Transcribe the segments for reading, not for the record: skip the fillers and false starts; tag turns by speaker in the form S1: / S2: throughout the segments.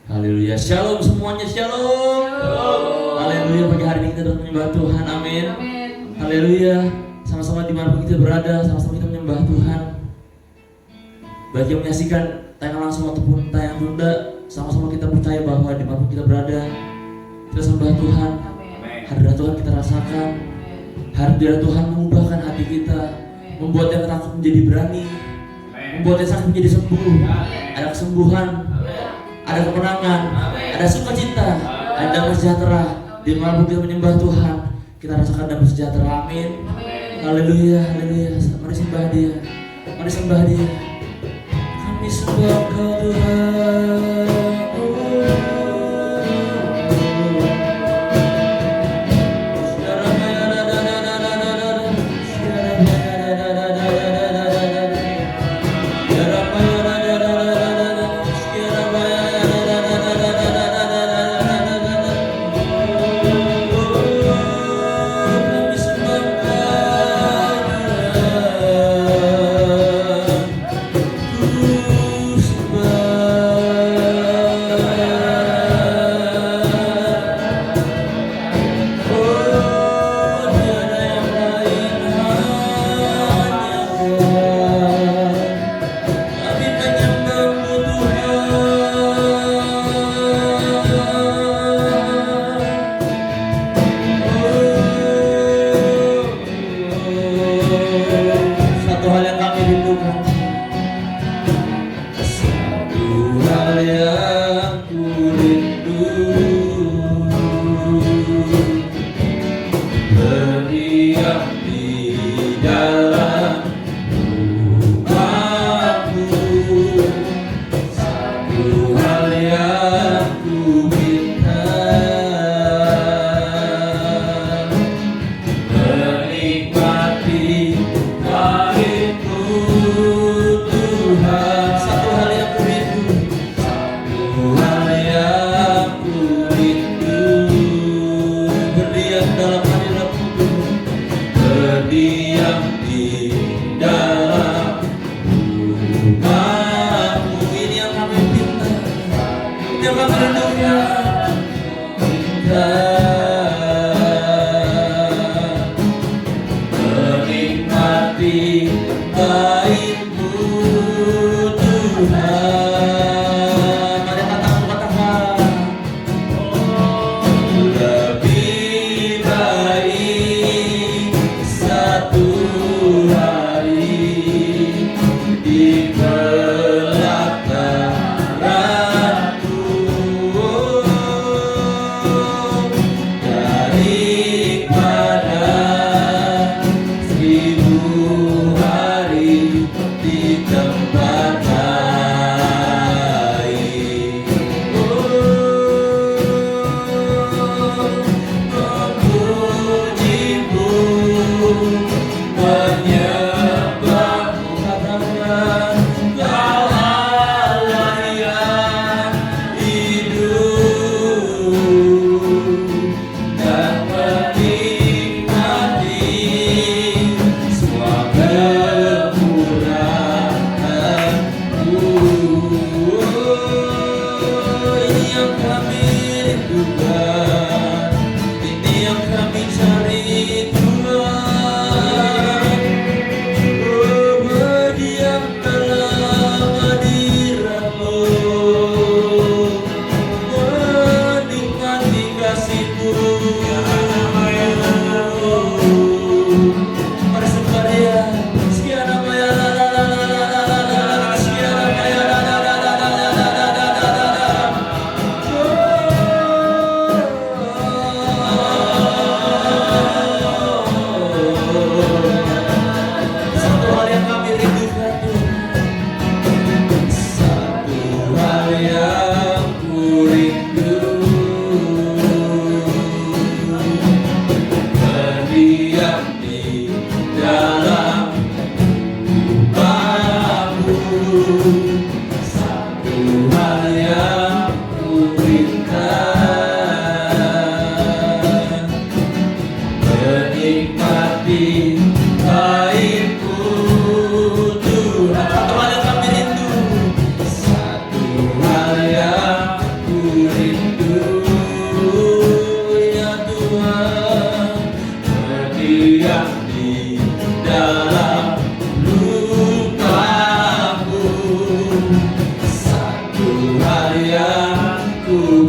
S1: Haleluya. Shalom semuanya, shalom. Haleluya, pagi hari ini kita datang menyembah Tuhan, amin. Haleluya. Sama-sama dimanapun kita berada, sama-sama kita menyembah Tuhan. Bagi yang menyaksikan tayangan langsung ataupun tayangan tunda, sama-sama kita percaya bahwa dimanapun kita berada, kita sembah Tuhan. Hadirat Tuhan kita rasakan. Hadirat Tuhan mengubahkan hati kita, membuat yang takut menjadi berani, membuat yang sakit menjadi sembuh. Ada kesembuhan, ada kemenangan, ada sukacita, ada damai sejahtera. Dimanapun kita menyembah Tuhan, kita rasakan damai sejahtera, amin. Haleluya, haleluya. Mari sembah Dia, mari sembah Dia. Kami sembah Kau Tuhan.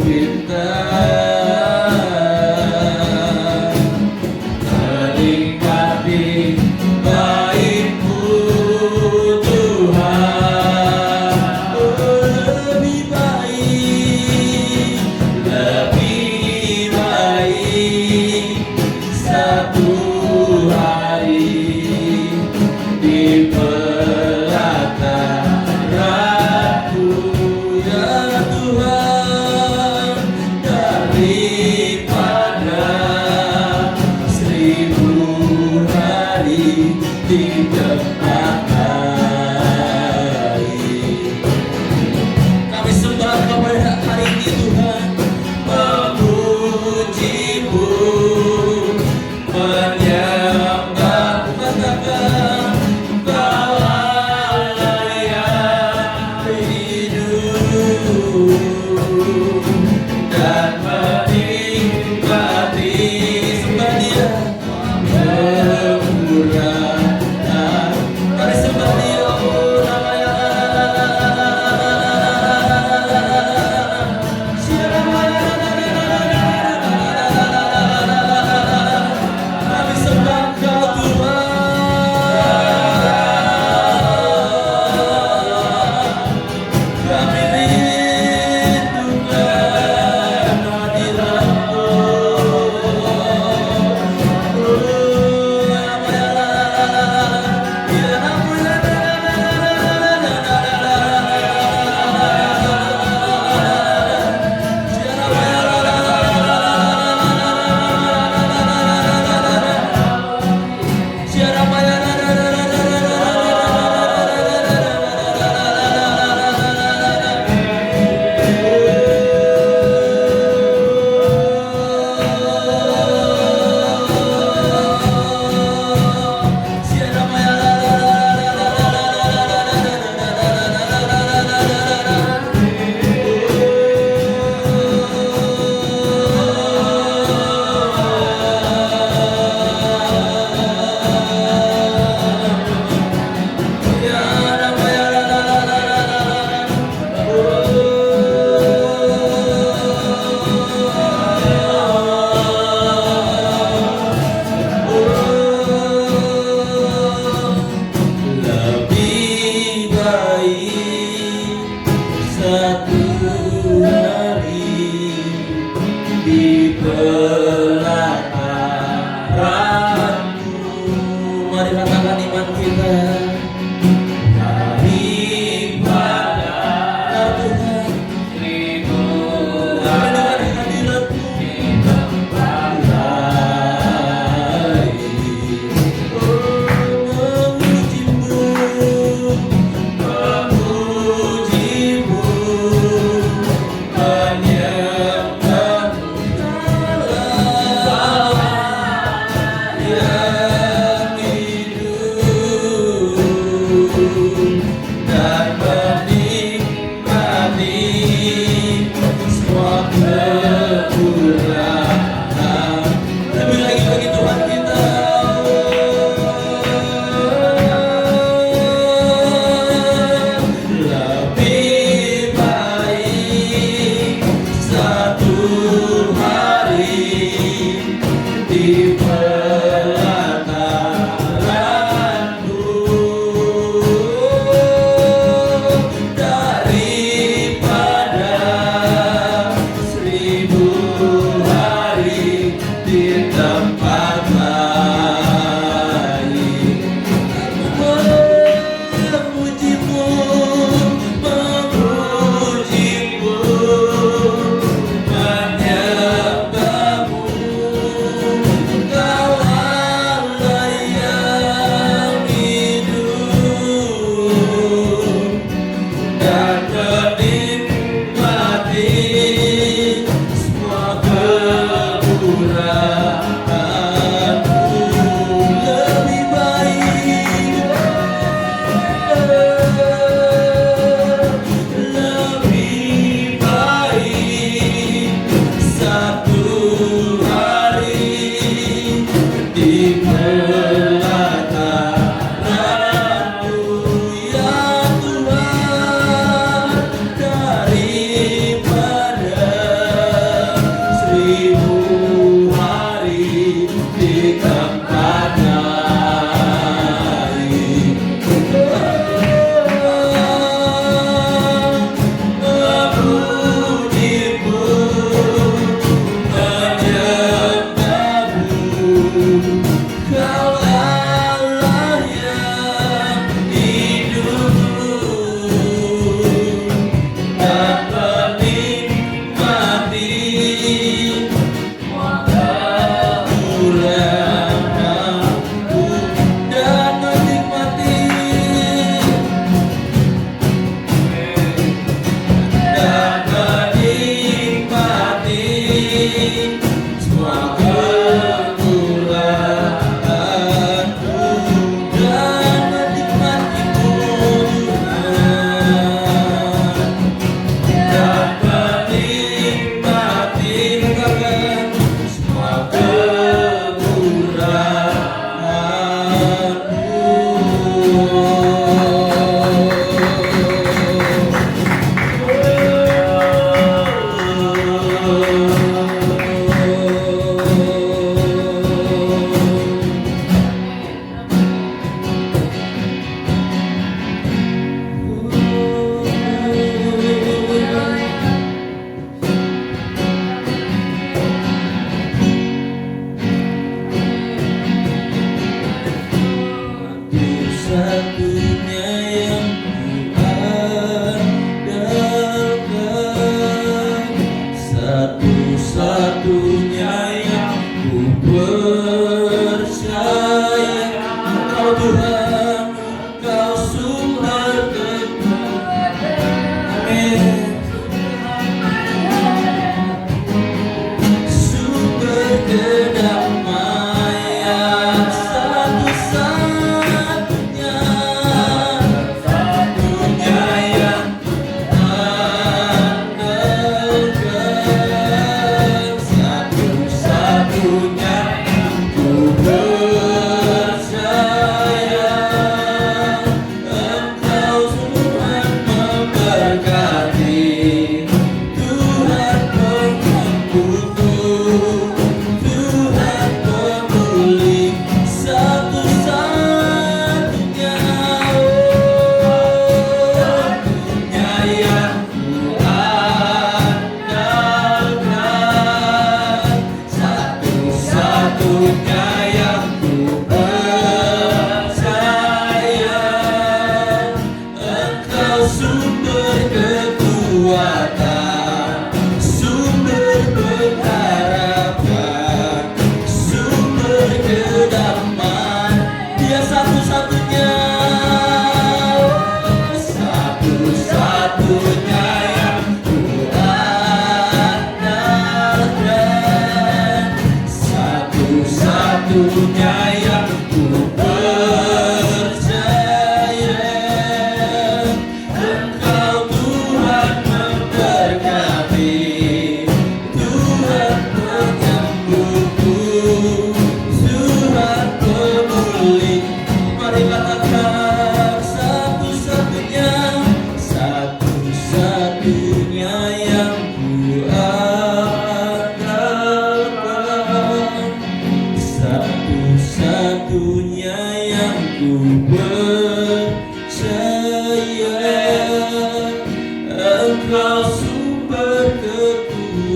S1: pinta menikmati baik-Mu Tuhan. Lebih baik satu hari di pelataran-Mu ya Tuhan, daripada 1000 hari di tempat lain. Kami sembah kepada hari ini Tuhan, memuji-Mu, menyembah, katakan Kau Allah yang hidup dan menikmati sembah Dia kemurahan. Mari sembah Dia, oh namanya kami sembah Kau Tuhan, kami rindukan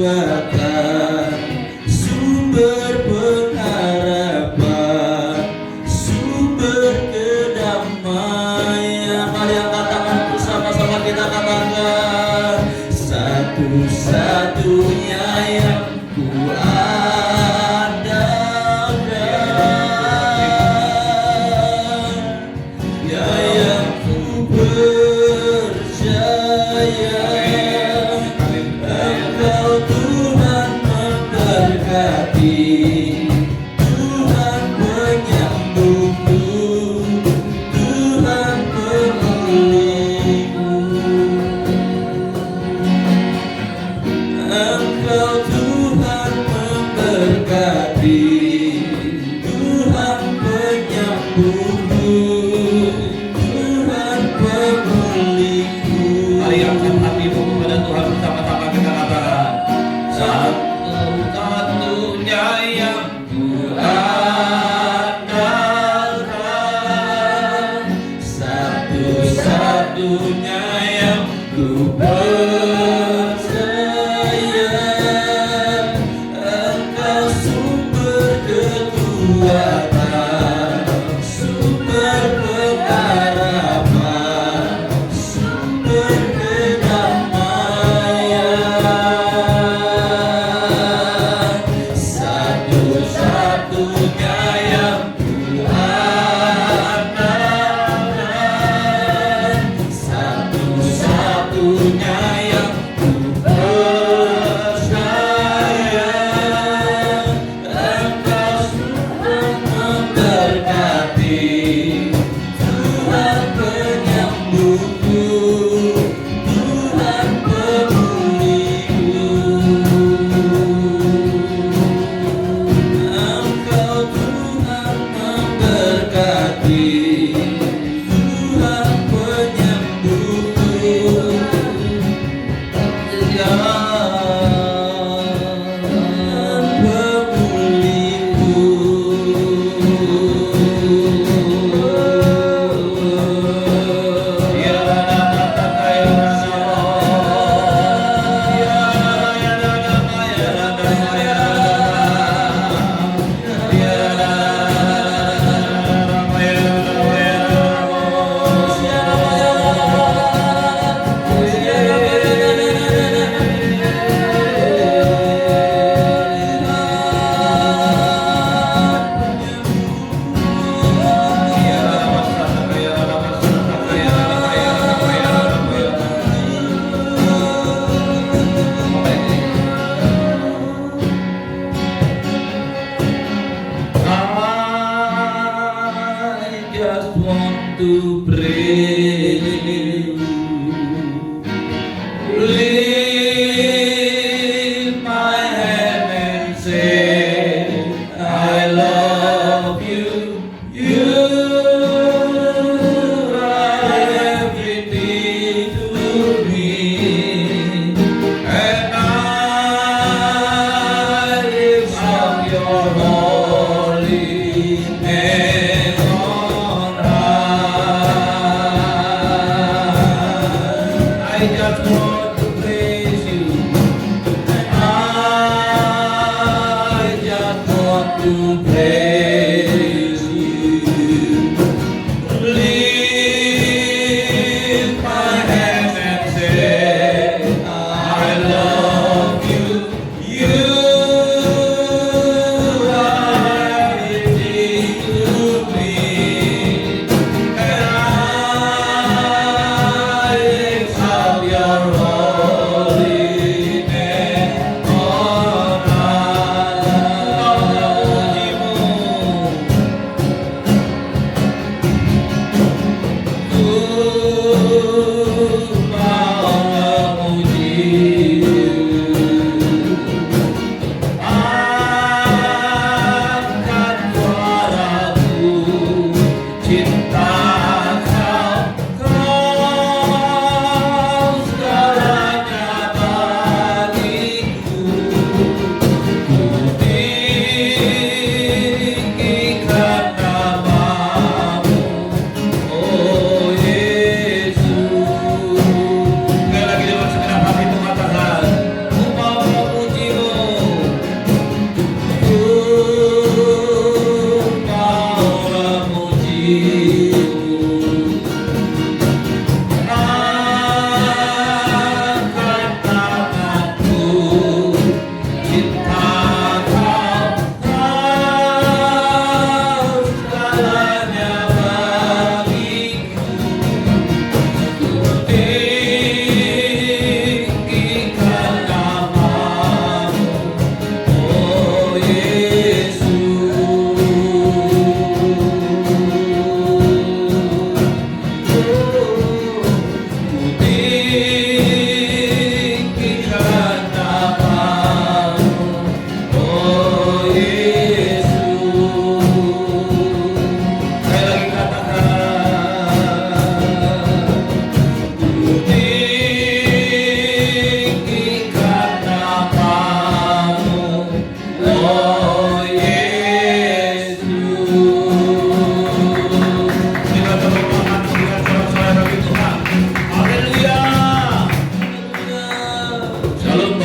S1: kekuatan, sumber pengharapan, sumber kedamaian. Mari angkat tangan bersama-sama kita katakan, satu-satunya yang ku andalkan, ya yang ku percaya. Engkau Tuhan memberkati, Tuhan penyembuhku, Tuhan pemulihku. Engkau Tuhan memberkati, Tuhan penyembuhku, Tuhan pemulihku. Mari angkat hatimu kepada Tuhan bersama-sama kita katakan, satu-satunya yang ku andalkan, satu-satunya yang ku percaya.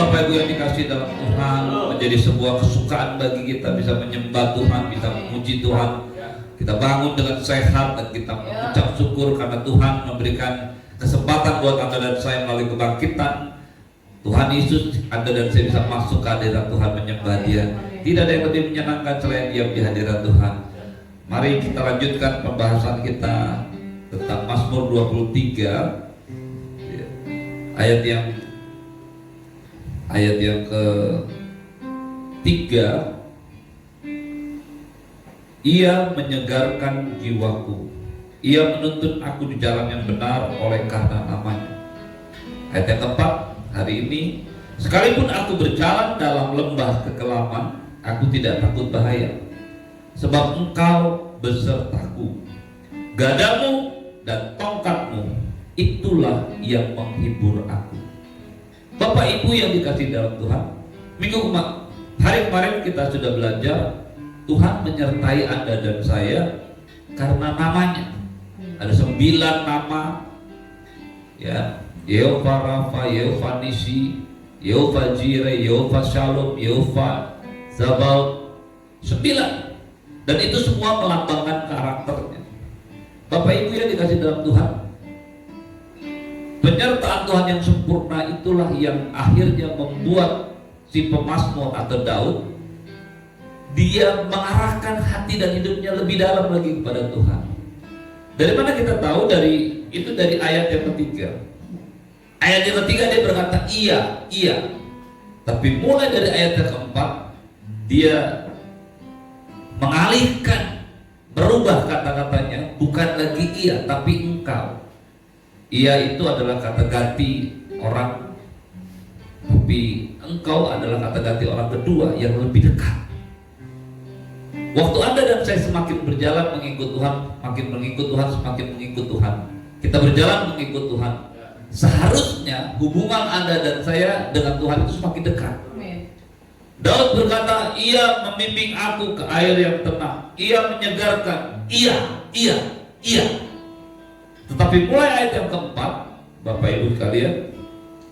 S2: Bapak Ibu yang dikasih dalam Tuhan, menjadi sebuah kesukaan bagi kita bisa menyembah Tuhan, bisa memuji Tuhan. Kita bangun dengan sehat dan kita mengucap syukur karena Tuhan memberikan kesempatan buat Anda dan saya melalui kebangkitan Tuhan Yesus. Anda dan saya bisa masuk ke hadirat Tuhan, menyembah Dia. Tidak ada yang lebih menyenangkan selain diam di hadirat Tuhan. Mari kita lanjutkan pembahasan kita tentang Mazmur 23 ayat yang ke-3. Ia menyegarkan jiwaku, ia menuntun aku di jalan yang benar oleh karena namanya. Ayat yang ke-4, hari ini, sekalipun aku berjalan dalam lembah kekelaman, aku tidak takut bahaya, sebab Engkau besertaku. Gadamu dan tongkatmu, itulah yang menghibur aku. Bapak Ibu yang dikasih dalam Tuhan, hari kemarin kita sudah belajar Tuhan menyertai Anda dan saya karena namanya. Ada 9 nama, ya, Yehova Rafa, Yehova Nisi, Yehova Jireh, Yehova Shalom, Yehova Zabaoth, 9. Dan itu semua melambangkan karakternya. Bapak Ibu yang dikasih dalam Tuhan, penyertaan Tuhan yang sempurna itulah yang akhirnya membuat si pemazmur atau Daud, dia mengarahkan hati dan hidupnya lebih dalam lagi kepada Tuhan. Dari mana kita tahu? Dari ayat yang ketiga. Ayat yang ketiga dia berkata iya. Tapi mulai dari ayat yang keempat dia mengalihkan, berubah kata-katanya, bukan lagi iya tapi engkau. Iya itu adalah kata ganti orang, tapi engkau adalah kata ganti orang kedua yang lebih dekat. Waktu Anda dan saya semakin berjalan mengikut Tuhan, makin mengikut Tuhan, semakin mengikut Tuhan, kita berjalan mengikut Tuhan, seharusnya hubungan Anda dan saya dengan Tuhan itu semakin dekat. Daud berkata, ia membimbing aku ke air yang tenang, ia menyegarkan, iya. Tetapi mulai ayat yang keempat, Bapak Ibu sekalian,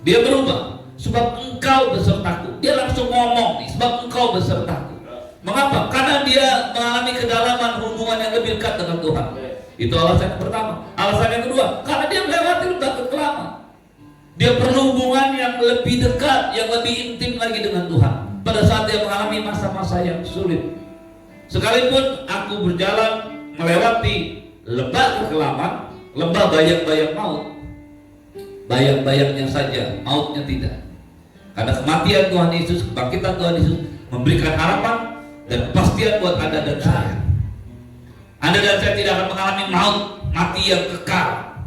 S2: dia berubah, sebab engkau besertaku. Dia langsung ngomong nih, sebab engkau besertaku. Mengapa? Karena dia mengalami kedalaman hubungan yang lebih dekat dengan Tuhan. Itu alasan yang pertama. Alasan yang kedua, karena dia melewati lembah kekelaman. Dia perlu hubungan yang lebih dekat, yang lebih intim lagi dengan Tuhan. Pada saat dia mengalami masa-masa yang sulit. Sekalipun aku berjalan melewati lembah kekelaman, lembah bayang-bayang maut, bayang-bayangnya saja, mautnya tidak. Karena kematian Tuhan Yesus, kebangkitan Tuhan Yesus memberikan harapan dan kepastian buat Anda dan saya. Anda dan saya tidak akan mengalami maut, mati yang kekal.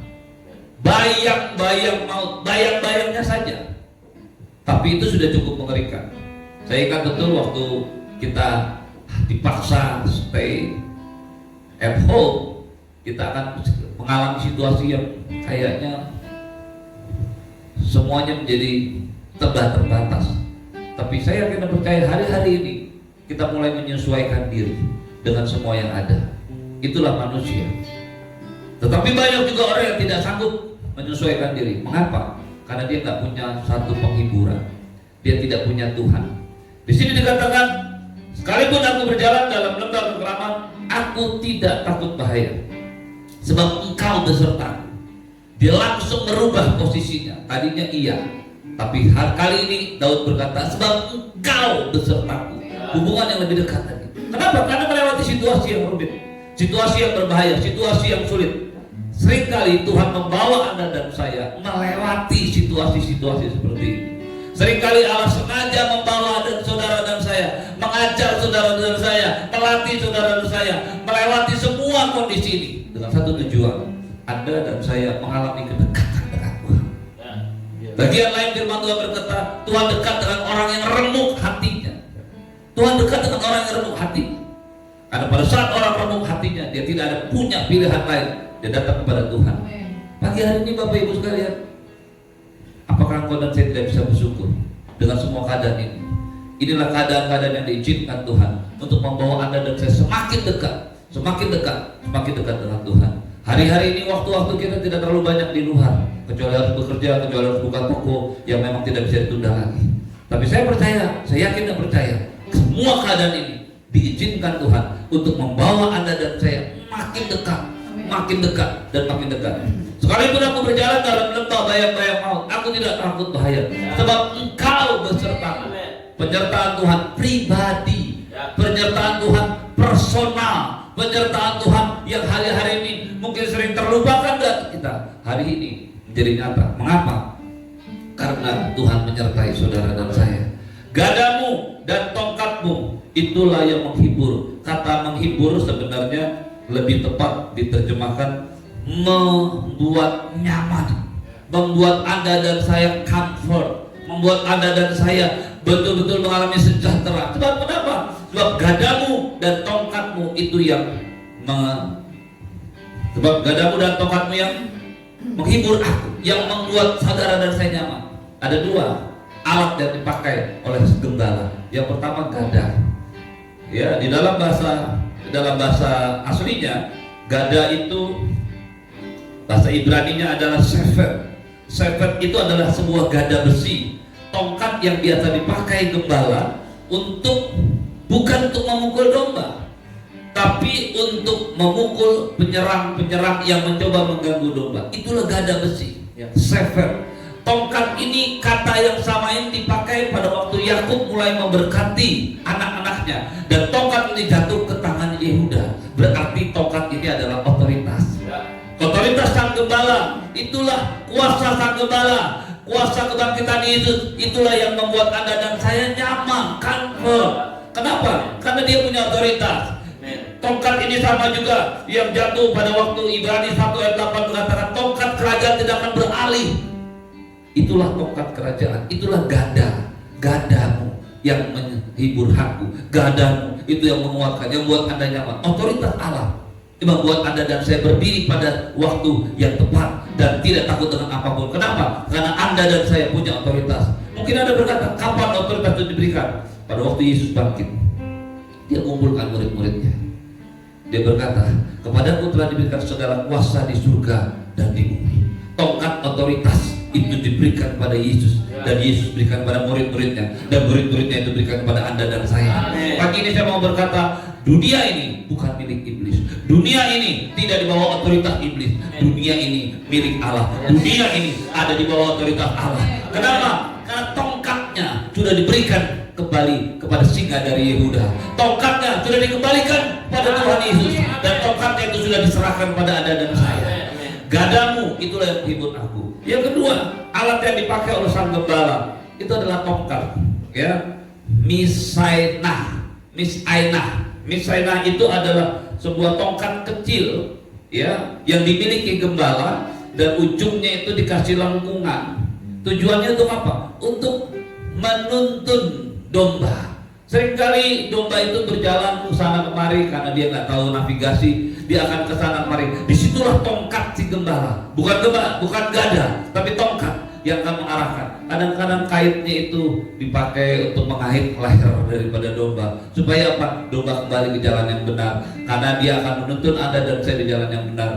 S2: Bayang-bayang maut, bayang-bayangnya saja. Tapi itu sudah cukup mengerikan. Saya ingat betul waktu kita dipaksa stay at home, kita akan mengalami situasi yang kayaknya semuanya menjadi terbatas. Tapi saya kena percaya hari-hari ini kita mulai menyesuaikan diri dengan semua yang ada. Itulah manusia. Tetapi banyak juga orang yang tidak sanggup menyesuaikan diri. Mengapa? Karena dia tidak punya satu penghiburan. Dia tidak punya Tuhan. Di sini dikatakan, sekalipun aku berjalan dalam lembah kekelaman, aku tidak takut bahaya, sebab engkau besertaku. Dia langsung merubah posisinya. Tadinya iya, tapi kali ini Daud berkata, sebab engkau besertaku. Hubungan yang lebih dekat lagi. Kenapa? Karena melewati situasi yang rumit, situasi yang berbahaya, situasi yang sulit. Seringkali Tuhan membawa Anda dan saya melewati situasi-situasi seperti ini. Seringkali Allah sengaja membawa saudara dan saya, mengajar saudara dan saya, melatih saudara dan saya, melewati semua kondisi ini dengan satu tujuan: Anda dan saya mengalami kedekatan dengan Tuhan. Bagian lain firman Tuhan berkata, Tuhan dekat dengan orang yang remuk hatinya. Tuhan dekat dengan orang yang remuk hati. Karena pada saat orang remuk hatinya, dia tidak ada punya pilihan lain, dia datang kepada Tuhan. Pagi hari ini Bapak Ibu sekalian, apakah engkau dan saya tidak bisa bersyukur dengan semua keadaan ini? Inilah keadaan-keadaan yang diizinkan Tuhan untuk membawa Anda dan saya semakin dekat dengan Tuhan. Hari-hari ini waktu-waktu kita tidak terlalu banyak di luar, kecuali harus bekerja, kecuali harus buka toko yang memang tidak bisa ditunda lagi. Tapi saya percaya, saya yakin dan percaya, semua keadaan ini diizinkan Tuhan untuk membawa Anda dan saya makin dekat, makin dekat dan makin dekat. Sekalipun aku berjalan dalam lembah bayang-bayang maut, aku tidak takut bahaya, sebab Engkau beserta. Penyertaan Tuhan pribadi, penyertaan Tuhan personal, penyertaan Tuhan yang hari-hari ini mungkin sering terlupakan dan kita hari ini menjadi nyata. Mengapa? Karena Tuhan menyertai saudara dan saya. Gadamu dan tongkatmu itulah yang menghibur. Kata menghibur sebenarnya lebih tepat diterjemahkan membuat nyaman, membuat Anda dan saya comfort, membuat Anda dan saya betul-betul mengalami sejahtera. Sebab kenapa? Sebab gadamu dan tongkatmu itu yang sebab gadamu dan tongkatmu yang menghibur aku, yang membuat saudara dan saya nyaman. Ada dua alat yang dipakai oleh gembala. Yang pertama gada. Ya, di dalam bahasa aslinya gada itu bahasa Ibraninya adalah sefer. Sefer itu adalah sebuah gada besi, tongkat yang biasa dipakai gembala bukan untuk memukul domba, tapi untuk memukul penyerang-penyerang yang mencoba mengganggu domba. Itulah gada besi, sefer. Tongkat ini kata yang sama ini dipakai pada waktu Yakub mulai memberkati anak-anaknya, dan tongkat ini jatuh ke tangan Yehuda. Berarti tongkat ini adalah otoritas. Otoritas sang gembala, itulah kuasa sang gembala, kuasa kebangkitan Yesus. Itulah yang membuat Anda dan saya nyaman, comfort. Kenapa? Karena dia punya otoritas. Tongkat ini sama juga yang jatuh pada waktu Ibrani 1 ayat 8 mengatakan tongkat kerajaan tidak akan beralih. Itulah tongkat kerajaan, itulah gadamu yang menghibur aku, gadamu itu yang menguatkan, yang membuat Anda nyaman. Otoritas Allah yang membuat Anda dan saya berdiri pada waktu yang tepat dan tidak takut dengan apapun. Kenapa? Karena Anda dan saya punya otoritas. Mungkin Anda berkata, kapan otoritas itu diberikan? Pada waktu Yesus bangkit, dia mengumpulkan murid-muridnya. Dia berkata, kepadaku telah diberikan segala kuasa di surga dan di bumi. Tongkat otoritas itu diberikan pada Yesus, dan Yesus berikan pada murid-muridnya, dan murid-muridnya itu berikan kepada Anda dan saya. Pagi ini saya mau berkata, dunia ini bukan milik iblis. Dunia ini tidak di bawah otoritas iblis. Dunia ini milik Allah. Dunia ini ada di bawah otoritas Allah. Kenapa? Karena tongkatnya sudah diberikan kembali kepada singa dari Yehuda. Tongkatnya sudah dikembalikan pada Tuhan Yesus, dan tongkatnya itu sudah diserahkan pada Anda dan saya. Gadamu itulah yang menghibur aku. Yang kedua, alat yang dipakai oleh sang gembala itu adalah tongkat, ya, misainah. Misainah itu adalah sebuah tongkat kecil, ya, yang dimiliki gembala dan ujungnya itu dikasih lengkungan. Tujuannya untuk apa? Untuk menuntun domba. Seringkali domba itu berjalan ke sana kemari karena dia nggak tahu navigasi, dia akan ke sana kemari. Disitulah tongkat si gembala, bukan gada, tapi tongkat yang akan mengarahkan. Kadang-kadang kaitnya itu dipakai untuk mengait leher daripada domba, supaya apa? Domba kembali ke jalan yang benar, karena dia akan menuntun Anda dan saya di jalan yang benar.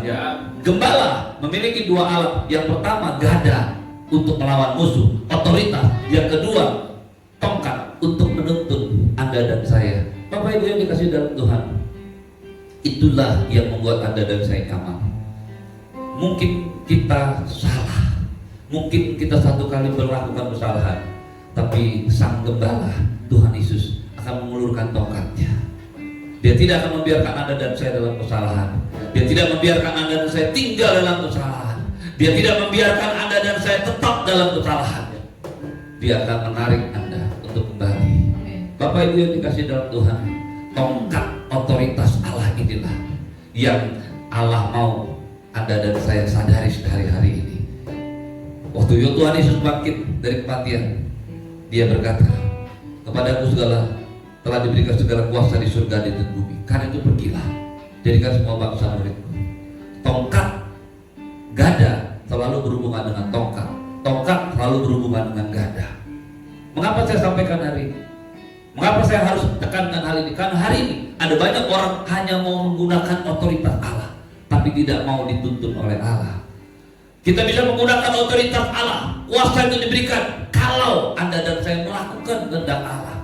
S2: Gembala memiliki dua alat. Yang pertama gada untuk melawan musuh, otoritas. Yang kedua tongkat untuk menuntun Anda dan saya. Bapak Ibu yang dikasihi dalam Tuhan, itulah yang membuat Anda dan saya nyaman. Mungkin kita salah, mungkin kita satu kali melakukan kesalahan, tapi sang gembala Tuhan Yesus akan mengulurkan tongkatnya. Dia tidak akan membiarkan Anda dan saya dalam kesalahan. Dia tidak membiarkan Anda dan saya tinggal dalam kesalahan. Dia tidak membiarkan Anda dan saya tetap dalam kesalahan. Dia akan menarik Anda untuk kembali. Bapak Ibu yang dikasihi dalam Tuhan, tongkat otoritas Allah inilah yang Allah mau Anda dan saya sadari hari-hari ini. Waktu Tuhan Yesus bangkit dari kematian, dia berkata, kepadaku telah diberikan segala kuasa di surga dan di bumi. Karena itu pergilah, jadikan semua bangsa muridku. Tongkat gada selalu berhubungan dengan tongkat. Tongkat selalu berhubungan dengan gada. Mengapa saya sampaikan hari ini? Mengapa saya harus tekankan hal ini? Karena hari ini ada banyak orang hanya mau menggunakan otoritas Allah, tapi tidak mau dituntun oleh Allah. Kita bisa menggunakan otoritas Allah, kuasa itu diberikan kalau kalau Anda dan saya melakukan kehendak Allah.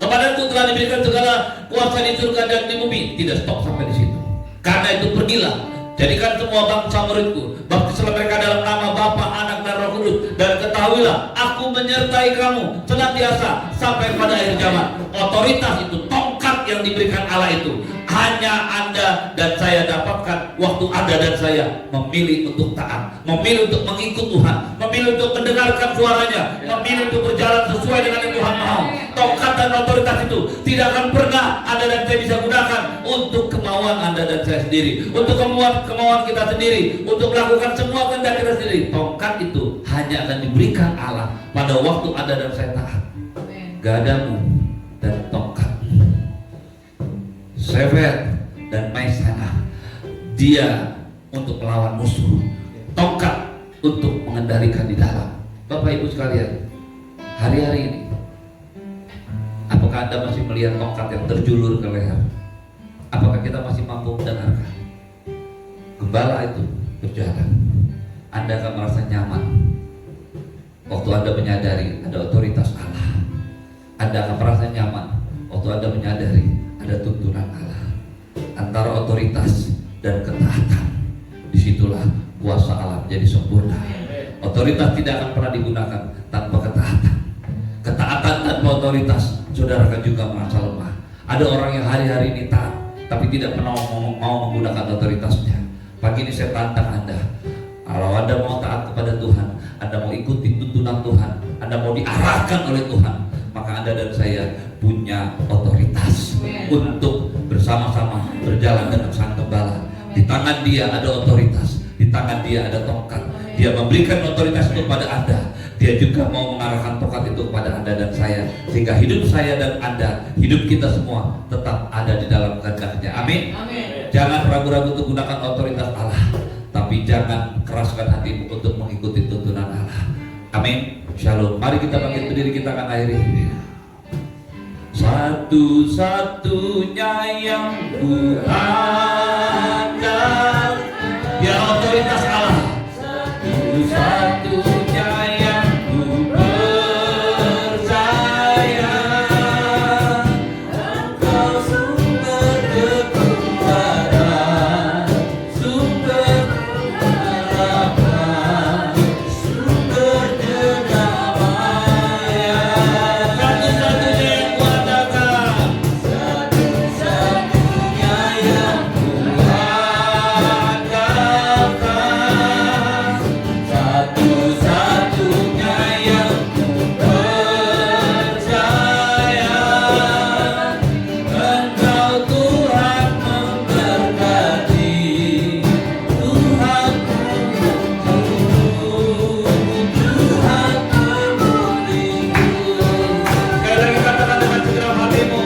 S2: Kepadaku telah diberikan segala kuasa di surga dan di bumi. Tidak stop sampai di situ. Karena itu pergilah, jadikan semua bangsa muridku, baptislah mereka dalam nama Bapa, Anak, dan Roh Kudus, dan ketahuilah, aku menyertai kamu senantiasa sampai pada akhir zaman. Otoritas itu, tongkat yang diberikan Allah itu, hanya Anda dan saya dapatkan waktu Anda dan saya memilih untuk taat, memilih untuk mengikut Tuhan, memilih untuk mendengarkan suaranya, memilih untuk berjalan sesuai dengan yang Tuhan mau. Tongkat dan otoritas itu tidak akan pernah Anda dan saya bisa gunakan untuk kemauan Anda dan saya sendiri, untuk kemauan kita sendiri, untuk melakukan semua kehendak kita sendiri. Tongkat itu hanya akan diberikan Allah pada waktu Anda dan saya taat. Gadamu dan tongkat, Sefer dan Maisana, dia untuk melawan musuh, tongkat untuk mengendalikan di dalam. Bapak Ibu sekalian, hari-hari ini apakah Anda masih melihat tongkat yang terjulur ke leher? Apakah kita masih mampu mendengarkan? Gembala itu berjalan, Anda akan merasa nyaman waktu Anda menyadari ada otoritas Allah. Anda akan merasa nyaman waktu Anda menyadari ada tuntunan Allah. Antara otoritas dan ketaatan, disitulah kuasa Allah menjadi sempurna. Otoritas tidak akan pernah digunakan tanpa ketaatan. Ketaatan tanpa otoritas, saudara akan juga merasa lemah. Ada orang yang hari-hari ini taat, tapi tidak pernah mau menggunakan otoritasnya. Pagi ini saya tantang Anda, kalau Anda mau taat kepada Tuhan, Anda mau ikuti tuntunan Tuhan, Anda mau diarahkan oleh Tuhan, maka Anda dan saya punya otoritas untuk bersama-sama berjalan dengan Sang Gembala. Di tangan Dia ada otoritas, di tangan Dia ada tongkat. Dia memberikan otoritas itu kepada Anda. Dia juga mau mengarahkan tongkat itu kepada Anda dan saya, sehingga hidup saya dan Anda, hidup kita semua tetap ada di dalam kehendak-Nya. Amin. Jangan ragu-ragu untuk gunakan otoritas Allah, tapi jangan keraskan hatimu untuk mengikuti tuntunan Allah. Amin. Shalom. Mari kita bangkit berdiri, kita akan akhiri. Satu-satunya yang ku andal, dia otoritas Allah. Satu-satunya yang ku percaya, Engkau sumber kekuatan, sumber harapan, sumber kedamaian. Satu-satunya yang ku andalkan, satu-satunya yang ku andalkan, satu-satunya yang ku percaya. Engkau Tuhan memberkati, Tuhan Tuhan memulihku. Sekali lagi katakan dengan segenap hatimu,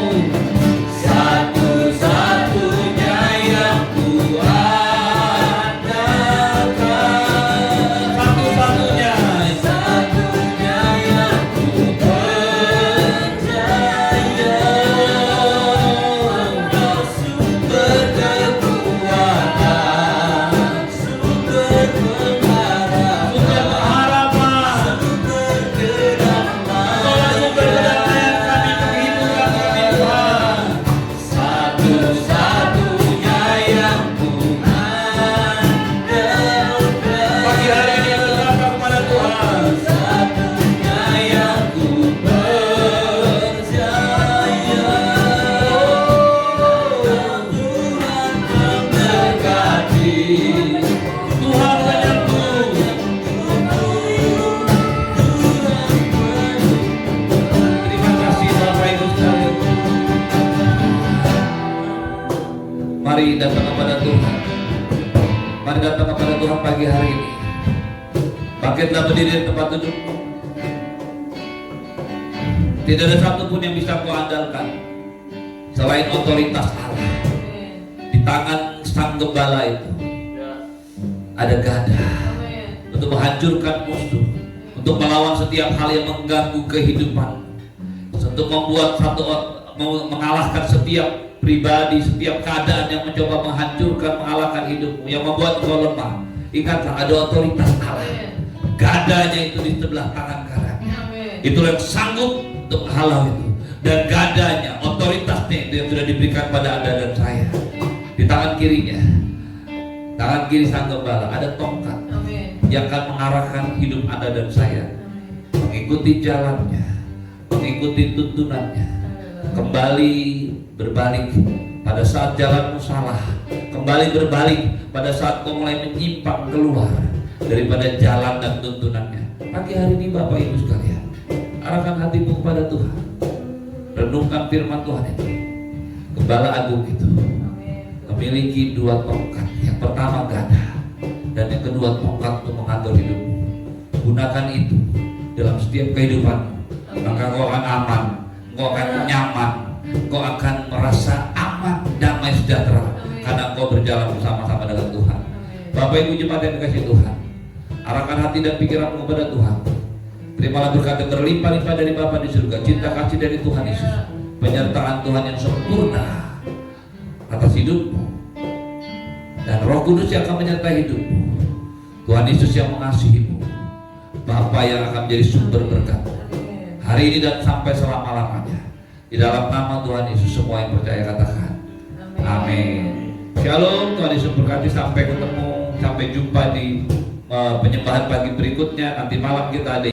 S2: satu-satunya yang ku andalkan, satu-satunya yang ku percaya. Engkau sumber kekuatan, sumber pengharapan, sumber kedamaian. Engkau sumber kedamaian kami, kehidupan kami, Tuhan. Satu-satunya yang ku andalkan. Pagi hari ini berdoa kepada Tuhan. Satunya yang ku percaya. Tuhan memberkati, Tuhan menyembuh. Terima kasih Bapak Ibu sekalian. Mari datang kepada Tuhan. Mari datang kepada Tuhan pagi hari ini. Bangkitlah berdiri di tempat dudukmu. Tidak ada satupun yang bisa kau andalkan selain otoritas Allah. Di tangan Sang Gembala itu ada gada untuk menghancurkan musuh, untuk melawan setiap hal yang mengganggu kehidupan, untuk membuat mengalahkan setiap pribadi, setiap keadaan yang mencoba menghancurkan, mengalahkan hidupmu, yang membuat kau lemah. Ingatlah, ada otoritas Allah. Gadanya itu di sebelah tangan kanan. Itulah yang sanggup untuk menghalau itu. Dan gadanya, otoritasnya itu yang sudah diberikan pada Anda dan saya. Di tangan kirinya, tangan kiri sang gembala ada tongkat yang akan mengarahkan hidup Anda dan saya mengikuti jalannya, mengikuti tuntunannya, kembali berbalik pada saat jalanmu salah, kembali berbalik pada saat kau mulai menyimpang keluar daripada jalan dan tuntunannya. Pagi hari ini Bapak Ibu sekalian, arahkan hatimu kepada Tuhan, renungkan firman Tuhan itu. Gembala agung itu memiliki dua tongkat, yang pertama gada dan yang kedua tongkat untuk mengatur hidupmu. Gunakan itu dalam setiap kehidupanmu, maka kau akan aman, kau akan nyaman, kau akan merasa aman, damai, sejahtera karena kau berjalan bersama-sama dengan Tuhan. Bapak Ibu jemaat yang dikasihi Tuhan, arahkan hati dan pikiranmu kepada Tuhan. Terimalah berkat yang berlimpah-limpah dari Bapa di surga, cinta kasih dari Tuhan Yesus, penyertaan Tuhan yang sempurna atas hidupmu, dan Roh Kudus yang akan menyertai hidupmu. Tuhan Yesus yang mengasihimu, Bapa yang akan menjadi sumber berkat hari ini dan sampai selama-lamanya. Di dalam nama Tuhan Yesus semua yang percaya katakan amin. Shalom, Tuhan Yesus berkati. Sampai ketemu, sampai jumpa di penyembahan pagi berikutnya. Nanti malam kita ada